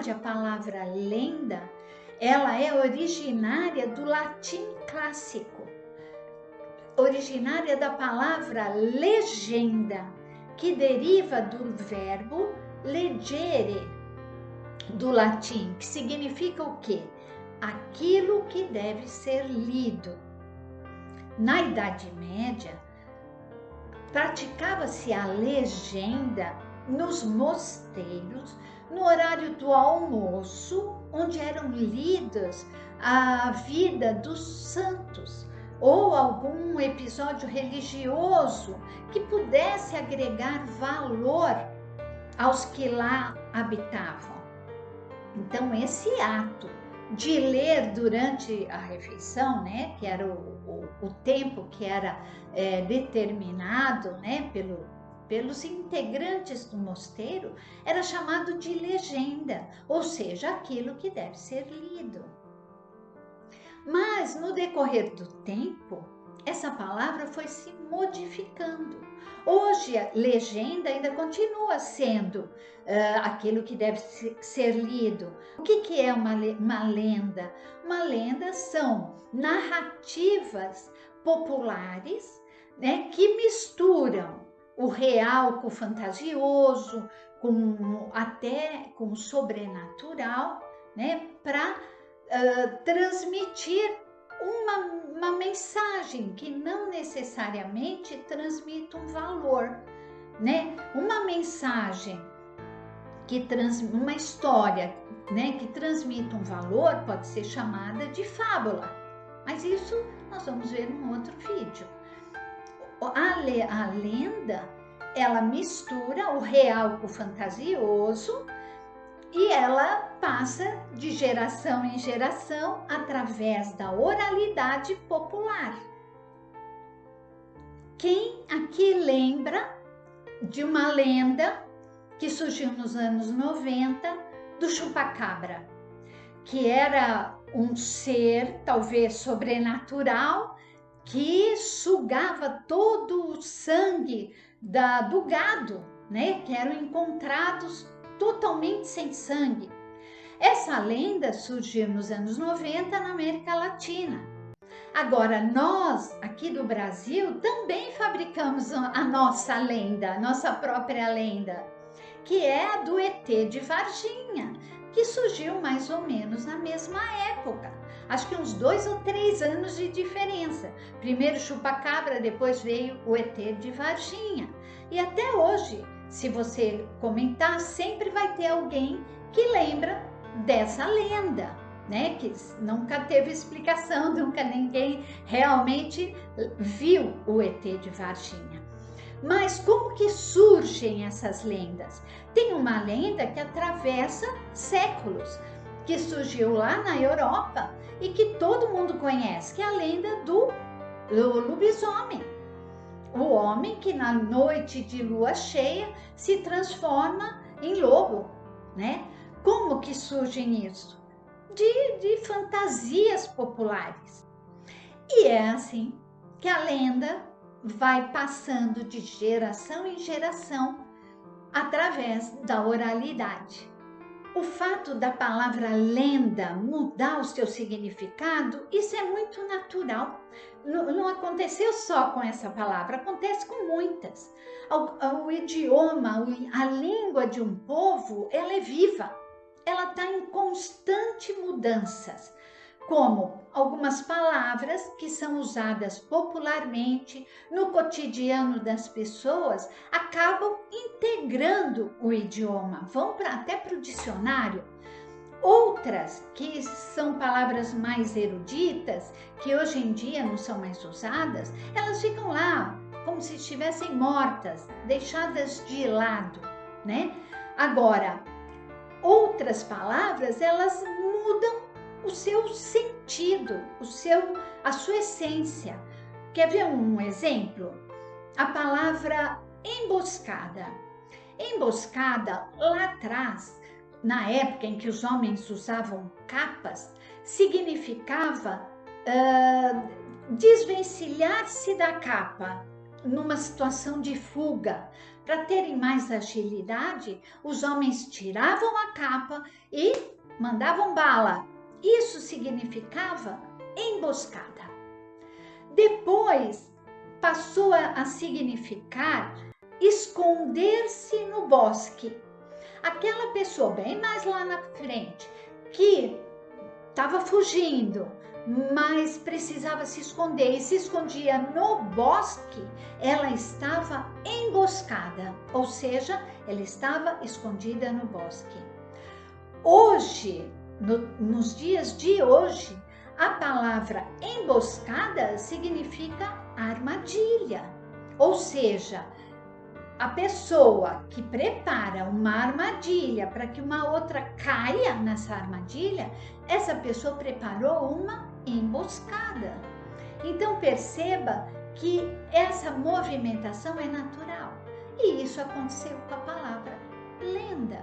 verdade, a palavra lenda, ela é originária do latim clássico, originária da palavra legenda, que deriva do verbo legere, do latim, que significa o quê? Aquilo que deve ser lido. Na Idade Média, praticava-se a legenda nos mosteiros, no horário do almoço, onde eram lidas a vida dos santos, ou algum episódio religioso que pudesse agregar valor aos que lá habitavam. Então, esse ato de ler durante a refeição, né, que era o tempo que era determinado, né, pelos integrantes do mosteiro, era chamado de legenda, ou seja, aquilo que deve ser lido. Mas no decorrer do tempo, essa palavra foi se modificando. Hoje, a legenda ainda continua sendo aquilo que deve ser lido. O que é uma lenda? Uma lenda são narrativas populares, né, que misturam o real com o fantasioso, até com o sobrenatural, né, para transmitir uma mensagem que não necessariamente transmite um valor, né? Uma mensagem uma história, né, que transmite um valor pode ser chamada de fábula, mas isso nós vamos ver num outro vídeo. A lenda, ela mistura o real com o fantasioso e ela passa de geração em geração através da oralidade popular. Quem aqui lembra de uma lenda que surgiu nos anos 90 do chupacabra, que era um ser talvez sobrenatural que sugava todo o sangue do gado, né, que eram encontrados totalmente sem sangue. Essa lenda surgiu nos anos 90 na América Latina. Agora, nós, aqui do Brasil, também fabricamos a nossa lenda, a nossa própria lenda, que é a do ET de Varginha, que surgiu mais ou menos na mesma época. Acho que uns 2 ou 3 anos de diferença. Primeiro chupacabra, depois veio o ET de Varginha. E até hoje, se você comentar, sempre vai ter alguém que lembra dessa lenda, né? Que nunca teve explicação, nunca ninguém realmente viu o ET de Varginha. Mas como que surgem essas lendas? Tem uma lenda que atravessa séculos, que surgiu lá na Europa e que todo mundo conhece, que é a lenda do lobisomem. O homem que na noite de lua cheia se transforma em lobo, né? Como que surge isso? De fantasias populares. E é assim que a lenda vai passando de geração em geração através da oralidade. O fato da palavra lenda mudar o seu significado, isso é muito natural. Não aconteceu só com essa palavra, acontece com muitas. O idioma, a língua de um povo, ela é viva, ela está em constante mudanças. Como algumas palavras que são usadas popularmente no cotidiano das pessoas acabam integrando o idioma, vão até para o dicionário. Outras, que são palavras mais eruditas, que hoje em dia não são mais usadas, elas ficam lá como se estivessem mortas, deixadas de lado, né? Agora, outras palavras, elas mudam o seu sentido, a sua essência. Quer ver um exemplo? A palavra emboscada. Emboscada, lá atrás, na época em que os homens usavam capas, significava desvencilhar-se da capa, numa situação de fuga. Para terem mais agilidade, os homens tiravam a capa e mandavam bala. Isso significava emboscada. Depois passou a significar esconder-se no bosque. Aquela pessoa bem mais lá na frente que estava fugindo, mas precisava se esconder e se escondia no bosque, ela estava emboscada, ou seja, ela estava escondida no bosque. Hoje, nos dias de hoje, a palavra emboscada significa armadilha, ou seja, a pessoa que prepara uma armadilha para que uma outra caia nessa armadilha, essa pessoa preparou uma emboscada. Então perceba que essa movimentação é natural e isso aconteceu com a palavra lenda.